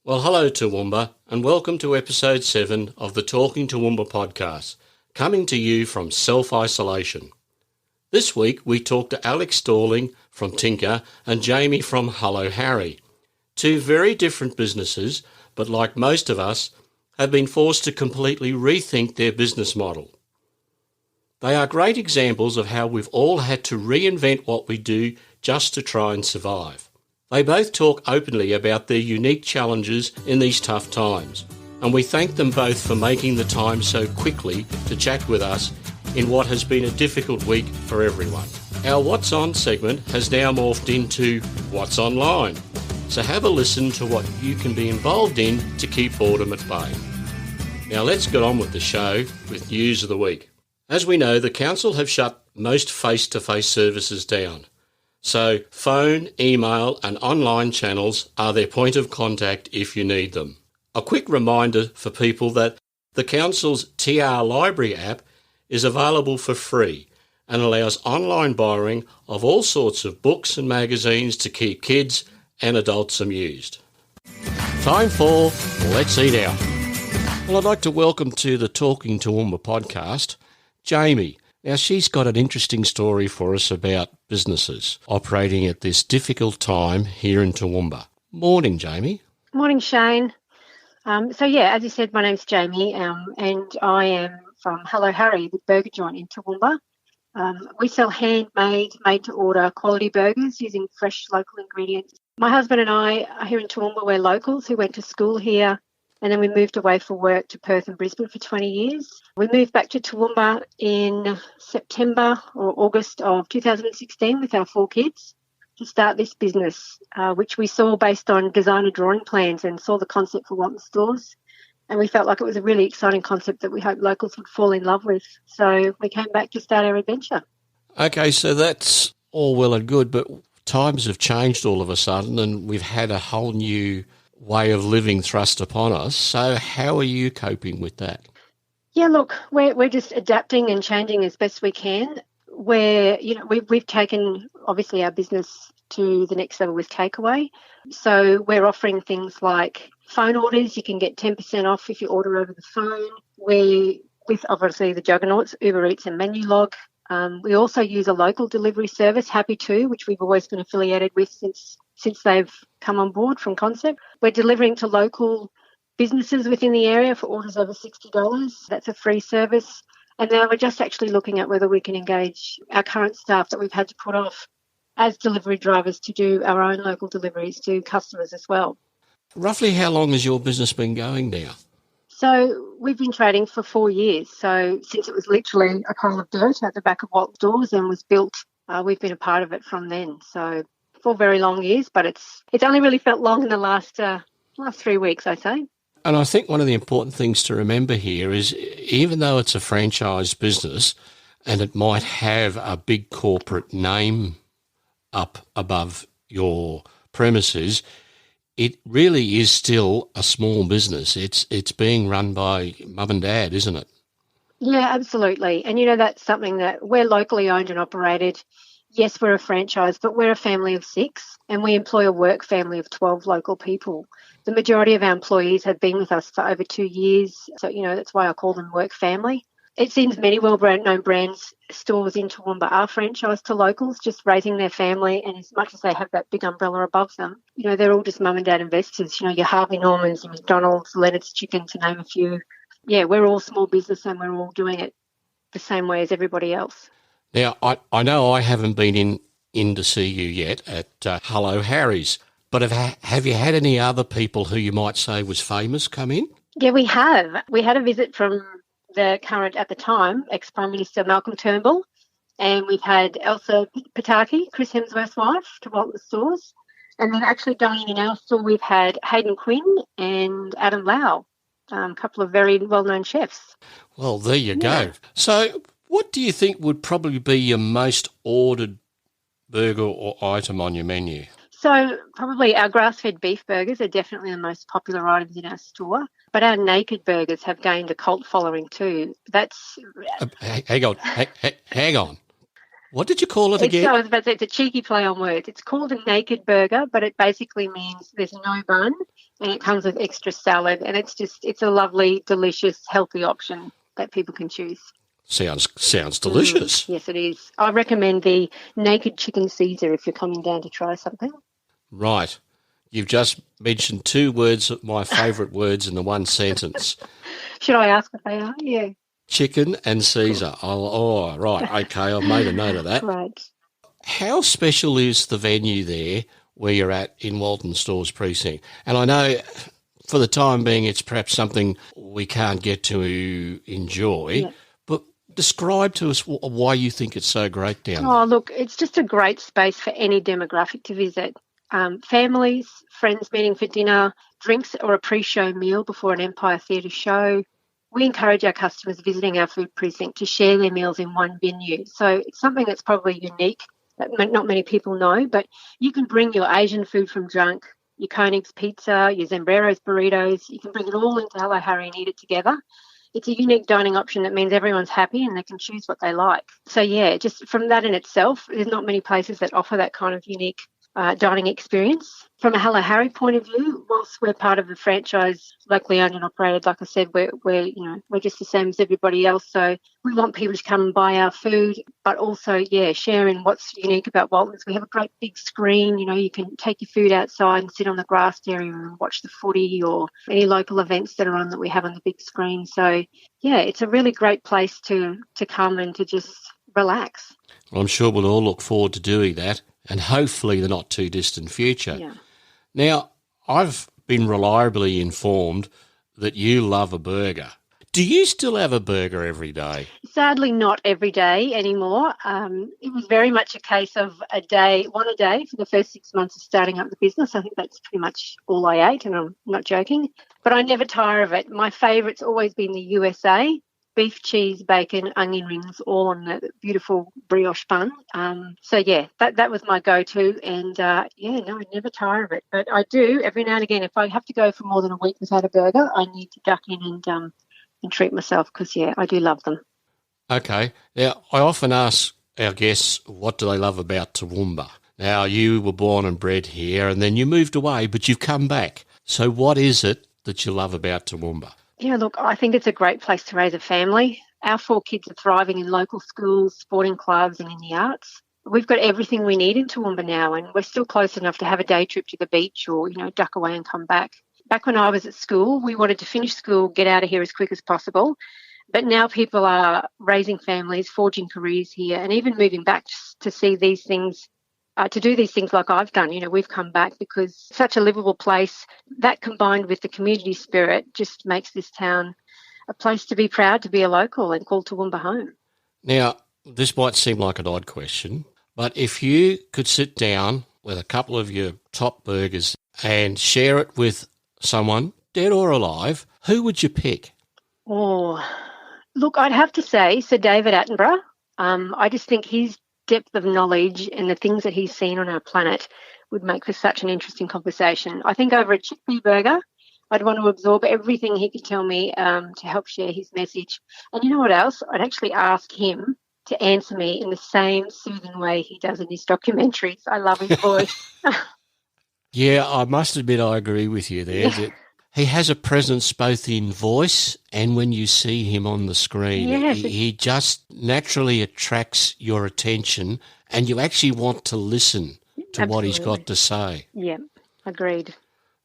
Well, hello Toowoomba, and welcome to episode 7 of the Talkin Toowoomba Podcast, coming to you from self-isolation. This week we talk to Alex Stalling from Tinker and Jaime from Hello Harry. Two very different businesses, but like most of us, have been forced to completely rethink their business model. They are great examples of how we've all had to reinvent what we do just to try and survive. They both talk openly about their unique challenges in these tough times, and we thank them both for making the time so quickly to chat with us in what has been a difficult week for everyone. Our What's On segment has now morphed into What's Online, so have a listen to what you can be involved in to keep boredom at bay. Now let's get on with the show with News of the Week. As we know, the Council have shut most face-to-face services down. So phone, email and online channels are their point of contact if you need them. A quick reminder for people that the Council's TR Library app is available for free and allows online borrowing of all sorts of books and magazines to keep kids and adults amused. Time for Let's Eat Out. Well, I'd like to welcome to the Talkin Toowoomba Podcast, Jaime. Now, she's got an interesting story for us about businesses operating at this difficult time here in Toowoomba. Morning, Jaime. Morning, Shane. As you said, my name's Jaime, and I am from Hello Harry, the burger joint in Toowoomba. We sell handmade, made-to-order quality burgers using fresh local ingredients. My husband and I are here in Toowoomba. We're locals who went to school here, and then we moved away for work to Perth and Brisbane for 20 years. We moved back to Toowoomba in September or August of 2016 with our 4 kids to start this business, which we saw based on designer drawing plans and saw the concept for Walton stores. And we felt like it was a really exciting concept that we hope locals would fall in love with. So we came back to start our adventure. Okay, so that's all well and good, but times have changed all of a sudden and we've had a whole new way of living thrust upon us. So how are you coping with that? Yeah, look, we're just adapting and changing as best we can. We've taken obviously our business to the next level with takeaway. So we're offering things like phone orders. You can get 10% off if you order over the phone. With obviously the juggernauts, Uber Eats and Menulog. We also use a local delivery service, Happy To, which we've always been affiliated with since they've come on board from concept. We're delivering to local businesses within the area for orders over $60. That's a free service. And now we're just actually looking at whether we can engage our current staff that we've had to put off as delivery drivers to do our own local deliveries to customers as well. Roughly how long has your business been going now? So we've been trading for 4 years. So since it was literally a pile of dirt at the back of Walton stores and was built, we've been a part of it from then. So 4 very long years, but it's only really felt long in the last 3 weeks, I say. And I think one of the important things to remember here is even though it's a franchise business and it might have a big corporate name up above your premises, it really is still a small business. It's being run by mum and dad, isn't it? Yeah, absolutely. And, that's something that we're locally owned and operated. Yes, we're a franchise, but we're a family of 6 and we employ a work family of 12 local people. The majority of our employees have been with us for over 2 years. So, that's why I call them work family. It seems many well-known brands, stores in Toowoomba are franchised to locals, just raising their family. And as much as they have that big umbrella above them, they're all just mum and dad investors. Your Harvey Normans, your McDonald's, Leonard's Chicken, to name a few. Yeah, we're all small business and we're all doing it the same way as everybody else. Now, I know I haven't been in to see you yet at Hello Harry's, but have you had any other people who you might say was famous come in? Yeah, we have. We had a visit from the current, at the time, ex-Prime Minister Malcolm Turnbull, and we've had Elsa Pataki, Chris Hemsworth's wife, to Walton stores. And then actually dining in our store, we've had Hayden Quinn and Adam Lau, a couple of very well-known chefs. Well, there you go. So what do you think would probably be your most ordered burger or item on your menu? So probably our grass-fed beef burgers are definitely the most popular items in our store, but our naked burgers have gained a cult following too. That's... Hang on. What did you call it again? I was about to say, it's a cheeky play on words. It's called a naked burger, but it basically means there's no bun and it comes with extra salad, and it's a lovely, delicious, healthy option that people can choose. Sounds delicious. Yes, it is. I recommend the naked chicken Caesar if you're coming down to try something. Right. You've just mentioned two words, my favourite words in the one sentence. Should I ask what they are? Yeah. Chicken and Caesar. Oh, right. Okay, I've made a note of that. Right. How special is the venue there where you're at in Walton Stores Precinct? And I know for the time being it's perhaps something we can't get to enjoy, but describe to us why you think it's so great down there. Oh, look, it's just a great space for any demographic to visit. Families, friends meeting for dinner, drinks or a pre-show meal before an Empire Theatre show. We encourage our customers visiting our food precinct to share their meals in one venue. So it's something that's probably unique that not many people know, but you can bring your Asian food from junk, your Koenig's pizza, your Zambrero's burritos. You can bring it all into Hello Harry and eat it together. It's a unique dining option that means everyone's happy and they can choose what they like. So, yeah, just from that in itself, there's not many places that offer that kind of unique dining experience. From a Hello Harry point of view, whilst we're part of the franchise, locally owned and operated, like I said, we're just the same as everybody else. So we want people to come and buy our food, but also, sharing what's unique about Walton's. We have a great big screen. You can take your food outside and sit on the grassed area and watch the footy or any local events that are on that we have on the big screen. So, yeah, it's a really great place to come and to just relax. Well, I'm sure we'll all look forward to doing that, and hopefully the not too distant future. Yeah. Now, I've been reliably informed that you love a burger. Do you still have a burger every day? Sadly, not every day anymore. It was very much a case of one a day for the first 6 months of starting up the business. I think that's pretty much all I ate, and I'm not joking. But I never tire of it. My favourite's always been the USA. Beef, cheese, bacon, onion rings, all on the beautiful brioche bun. That was my go-to. And, I never tire of it. But I do, every now and again, if I have to go for more than a week without a burger, I need to duck in and treat myself because, I do love them. Okay. Now, I often ask our guests, what do they love about Toowoomba? Now, you were born and bred here and then you moved away, but you've come back. So what is it that you love about Toowoomba? Yeah, look, I think it's a great place to raise a family. Our 4 kids are thriving in local schools, sporting clubs and in the arts. We've got everything we need in Toowoomba now, and we're still close enough to have a day trip to the beach or, duck away and come back. Back when I was at school, we wanted to finish school, get out of here as quick as possible. But now people are raising families, forging careers here, and even moving back to see these things, to do these things like I've done. We've come back because it's such a livable place. That combined with the community spirit just makes this town a place to be proud to be a local and call Toowoomba home. Now, this might seem like an odd question, but if you could sit down with a couple of your top burgers and share it with someone, dead or alive, who would you pick? Oh, look, I'd have to say Sir David Attenborough. I just think his depth of knowledge and the things that he's seen on our planet would make for such an interesting conversation. I think over a chickpea burger, I'd want to absorb everything he could tell me to help share his message. And you know what else? I'd actually ask him to answer me in the same soothing way he does in his documentaries. I love his voice. Yeah, I must admit I agree with you there. Yeah. He has a presence both in voice and when you see him on the screen. Yes. He just naturally attracts your attention and you actually want to listen to what he's got to say. Yeah, agreed.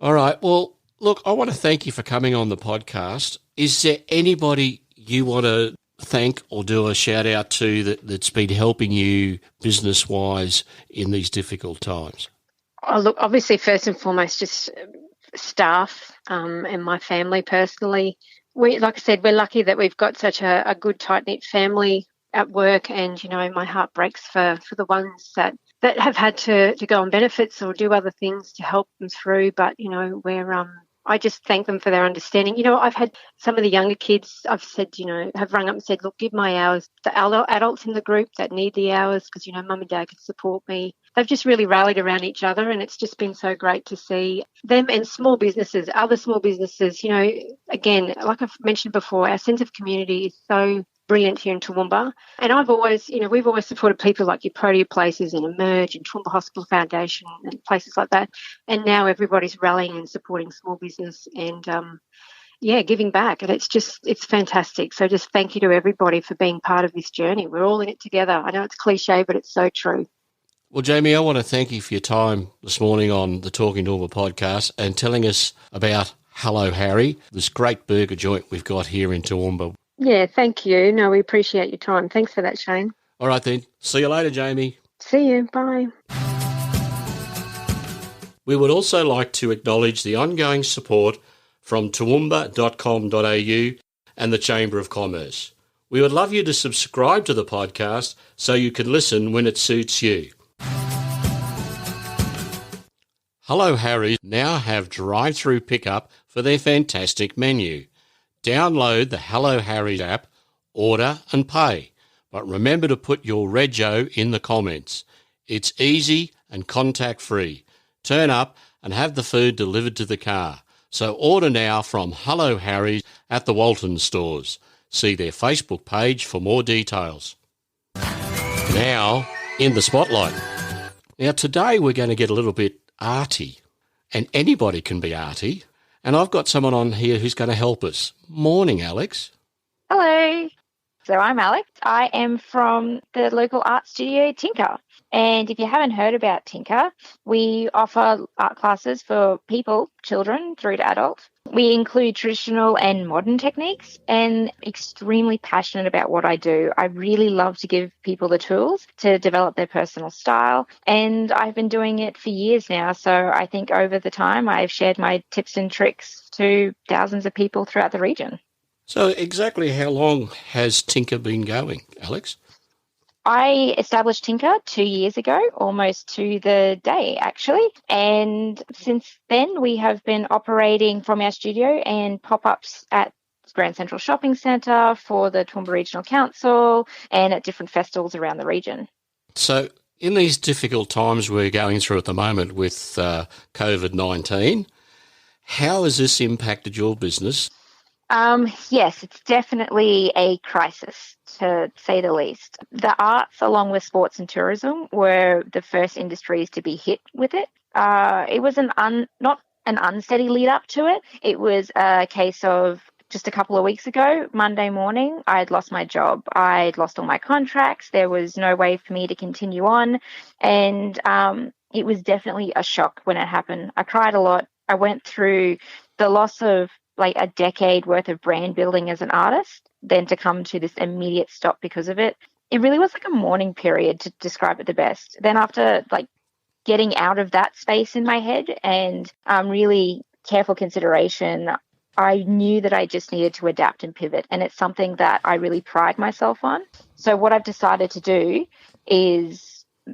All right. Well, look, I want to thank you for coming on the podcast. Is there anybody you want to thank or do a shout out to that's been helping you business-wise in these difficult times? Oh, look, obviously, first and foremost, just staff and my family personally. Like I said, we're lucky that we've got such a good, tight-knit family at work, and, my heart breaks for the ones that have had to go on benefits or do other things to help them through. But, I just thank them for their understanding. I've had some of the younger kids, I've said, have rung up and said, look, give my hours. The adults in the group that need the hours because, mum and dad can support me. They've just really rallied around each other, and it's just been so great to see them and small businesses, other small businesses. Again, like I've mentioned before, our sense of community is so brilliant here in Toowoomba. And we've always supported people like your Protea Places and Emerge and Toowoomba Hospital Foundation and places like that. And now everybody's rallying and supporting small business and, giving back. And it's fantastic. So just thank you to everybody for being part of this journey. We're all in it together. I know it's cliche, but it's so true. Well, Jamie, I want to thank you for your time this morning on the Talkin Toowoomba podcast and telling us about Hello Harry, this great burger joint we've got here in Toowoomba. Yeah, thank you. No, we appreciate your time. Thanks for that, Shane. All right then. See you later, Jamie. See you. Bye. We would also like to acknowledge the ongoing support from toowoomba.com.au and the Chamber of Commerce. We would love you to subscribe to the podcast so you can listen when it suits you. Hello Harry now have drive-through pickup for their fantastic menu. Download the Hello Harry app, order and pay. But remember to put your rego in the comments. It's easy and contact-free. Turn up and have the food delivered to the car. So order now from Hello Harry at the Walton stores. See their Facebook page for more details. Now, in the spotlight. Now, today we're going to get a little bit arty, and anybody can be arty, and I've got someone on here who's going to help us. Morning, Alex. Hello. So I'm Alex. I am from the local art studio Tinker. And if you haven't heard about Tinker, we offer art classes for people, children through to adults. We include traditional and modern techniques, and extremely passionate about what I do. I really love to give people the tools to develop their personal style, and I've been doing it for years now. So I think over the time I've shared my tips and tricks to thousands of people throughout the region. So exactly how long has Tinker been going, Alex? I established Tinker 2 years ago, almost to the day, actually. And since then, we have been operating from our studio and pop-ups at Grand Central Shopping Centre, for the Toowoomba Regional Council, and at different festivals around the region. So in these difficult times we're going through at the moment with COVID-19, how has this impacted your business? Yes, it's definitely a crisis, to say the least. The arts, along with sports and tourism, were the first industries to be hit with it. It was not an unsteady lead up to it. It was a case of just a couple of weeks ago, Monday morning, I'd lost my job. I'd lost all my contracts. There was no way for me to continue on. And it was definitely a shock when it happened. I cried a lot. I went through the loss of like a decade worth of brand building as an artist, then to come to this immediate stop because of it. It really was like a mourning period, to describe it the best. Then after like getting out of that space in my head and really careful consideration, I knew that I just needed to adapt and pivot. And it's something that I really pride myself on. So what I've decided to do is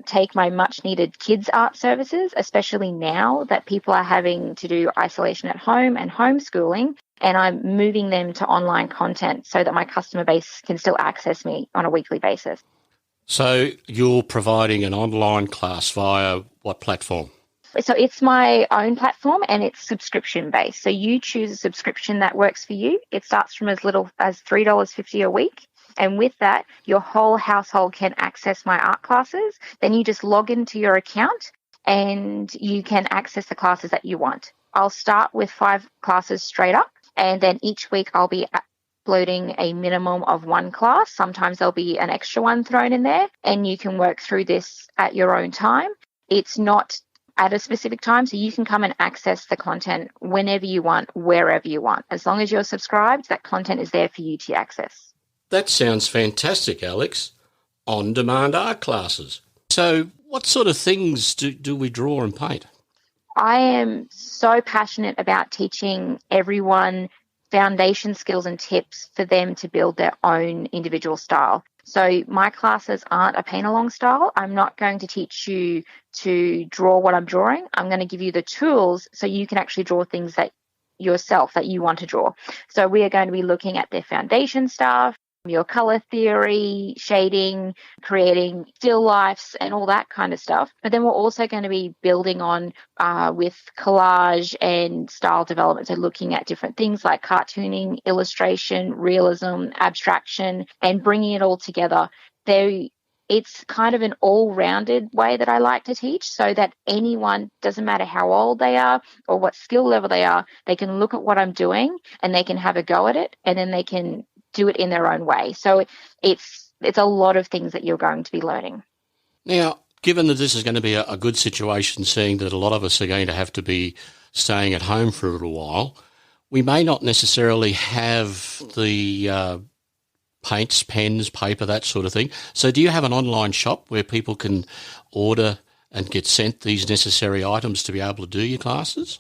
take my much needed kids art services, especially now that people are having to do isolation at home and homeschooling, and I'm moving them to online content so that my customer base can still access me on a weekly basis. So you're providing an online class via what platform? So it's my own platform, and it's subscription based. So you choose a subscription that works for you. It starts from as little as $3.50 a week. And with that, your whole household can access my art classes. Then you just log into your account and you can access the classes that you want. I'll start with 5 classes straight up, and then each week I'll be uploading a minimum of 1 class. Sometimes there'll be an extra one thrown in there, and you can work through this at your own time. It's not at a specific time, so you can come and access the content whenever you want, wherever you want. As long as you're subscribed, that content is there for you to access. That sounds fantastic, Alex. On-demand art classes. So what sort of things do we draw and paint? I am so passionate about teaching everyone foundation skills and tips for them to build their own individual style. So my classes aren't a paint-along style. I'm not going to teach you to draw what I'm drawing. I'm going to give you the tools so you can actually draw things that yourself that you want to draw. So we are going to be looking at their foundation stuff, your color theory, shading, creating still lifes and all that kind of stuff. But then we're also going to be building on with collage and style development. So looking at different things like cartooning, illustration, realism, abstraction, and bringing it all together. It's kind of an all-rounded way that I like to teach, so that anyone, doesn't matter how old they are or what skill level they are, they can look at what I'm doing and they can have a go at it, and then they can do it in their own way. So it's a lot of things that you're going to be learning. Now, given that this is going to be a good situation, seeing that a lot of us are going to have to be staying at home for a little while, we may not necessarily have the paints, pens, paper, that sort of thing. So do you have an online shop where people can order and get sent these necessary items to be able to do your classes?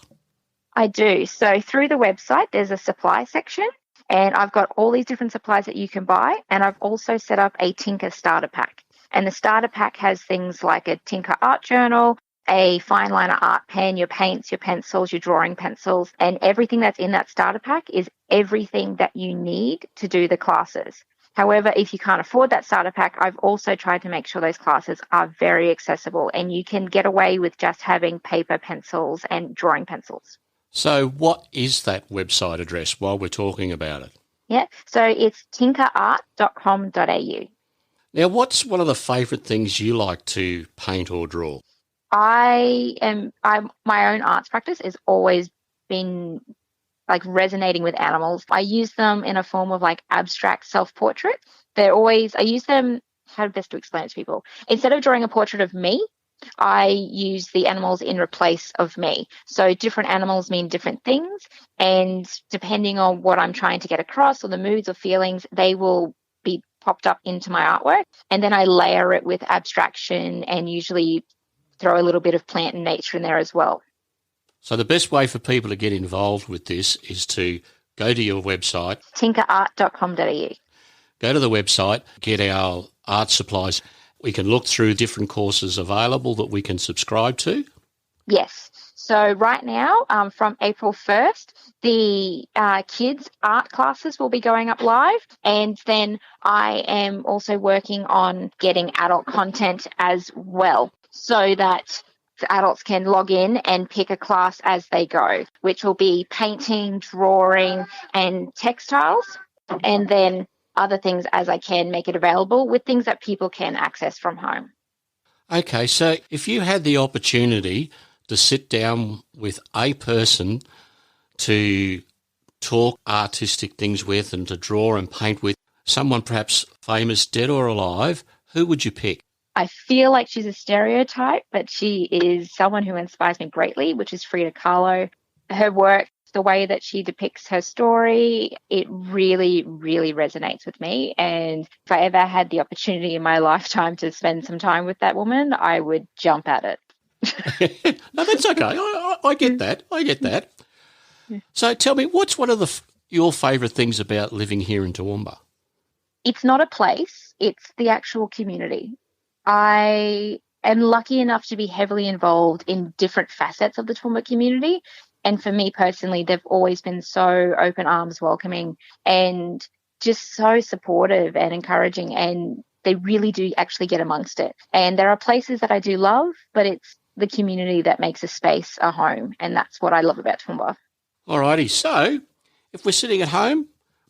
I do. So through the website, there's a supply section, and I've got all these different supplies that you can buy. And I've also set up a Tinker starter pack. And the starter pack has things like a Tinker art journal, a fine liner art pen, your paints, your pencils, your drawing pencils, and everything that's in that starter pack is everything that you need to do the classes. However, if you can't afford that starter pack, I've also tried to make sure those classes are very accessible, and you can get away with just having paper pencils and drawing pencils. So what is that website address while we're talking about it? Yeah, so it's tinkerart.com.au. Now, what's one of the favourite things you like to paint or draw? My own arts practice has always been like resonating with animals. I use them in a form of like abstract self-portrait. I use them, how best to explain it to people? Instead of drawing a portrait of me, I use the animals in replace of me. So different animals mean different things, and depending on what I'm trying to get across or the moods or feelings, they will be popped up into my artwork. And then I layer it with abstraction and usually throw a little bit of plant and nature in there as well. So the best way for people to get involved with this is to go to your website, tinkerart.com.au. Go to the website, get our art supplies. We can look through different courses available that we can subscribe to. Yes. So right now, from April 1st, the kids' art classes will be going up live. And then I am also working on getting adult content as well, so that the adults can log in and pick a class as they go, which will be painting, drawing, and textiles. And then other things as I can make it available with things that people can access from home. Okay, so if you had the opportunity to sit down with a person to talk artistic things with and to draw and paint with, someone perhaps famous, dead or alive, who would you pick? I feel like she's a stereotype, but she is someone who inspires me greatly, which is Frida Kahlo. Her work, the way that she depicts her story, it really, really resonates with me. And if I ever had the opportunity in my lifetime to spend some time with that woman, I would jump at it. No, that's okay. I get that. I get that. So tell me, what's one of your favourite things about living here in Toowoomba? It's not a place, it's the actual community. I am lucky enough to be heavily involved in different facets of the Toowoomba community. And for me personally, they've always been so open arms welcoming and just so supportive and encouraging. And they really do actually get amongst it. And there are places that I do love, but it's the community that makes a space a home. And that's what I love about Toowoomba. Alrighty. So if we're sitting at home,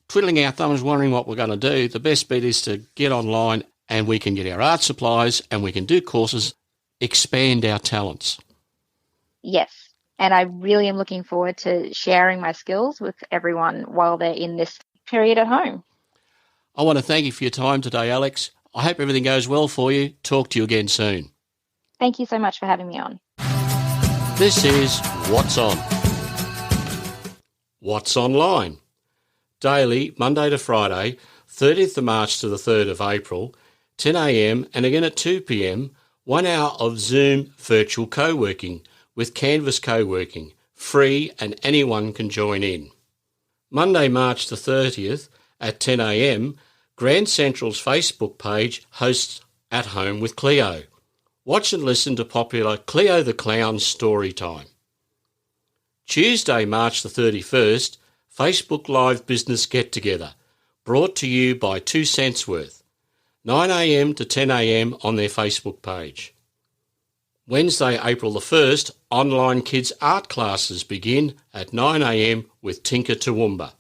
twiddling our thumbs, wondering what we're going to do, the best bet is to get online and we can get our art supplies and we can do courses, expand our talents. Yes. And I really am looking forward to sharing my skills with everyone while they're in this period at home. I want to thank you for your time today, Alex. I hope everything goes well for you. Talk to you again soon. Thank you so much for having me on. This is What's On. What's Online? Daily, Monday to Friday, 30th of March to the 3rd of April, 10 a.m. and again at 2 p.m, 1 hour of Zoom virtual co-working with Canvas Co-working, free and anyone can join in. Monday, March the 30th at 10 a.m, Grand Central's Facebook page hosts At Home with Cleo. Watch and listen to popular Cleo the Clown story time. Tuesday, March the 31st, Facebook Live Business Get Together, brought to you by 2 cents worth, 9am to 10am on their Facebook page. Wednesday, April the 1st, online kids art classes begin at 9am with Tinker Toowoomba.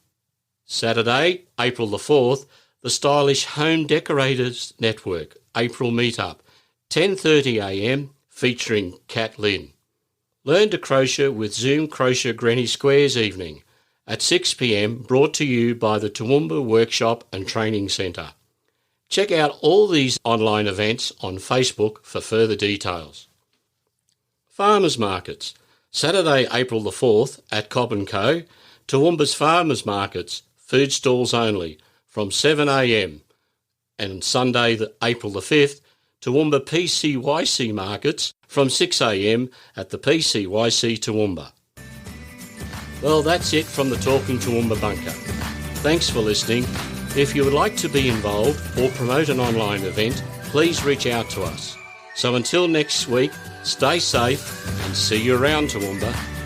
Saturday, April the 4th, the Stylish Home Decorators Network April Meetup, 10:30am, featuring Kat Lynn. Learn to crochet with Zoom Crochet Granny Squares evening at 6pm, brought to you by the Toowoomba Workshop and Training Centre. Check out all these online events on Facebook for further details. Farmers Markets. Saturday, April the 4th at Cobb & Co. Toowoomba's Farmers Markets, food stalls only, from 7am. And Sunday, April the 5th, Toowoomba PCYC Markets from 6am at the PCYC Toowoomba. Well, that's it from the Talkin Toowoomba bunker. Thanks for listening. If you would like to be involved or promote an online event, please reach out to us. So until next week, stay safe and see you around, Toowoomba.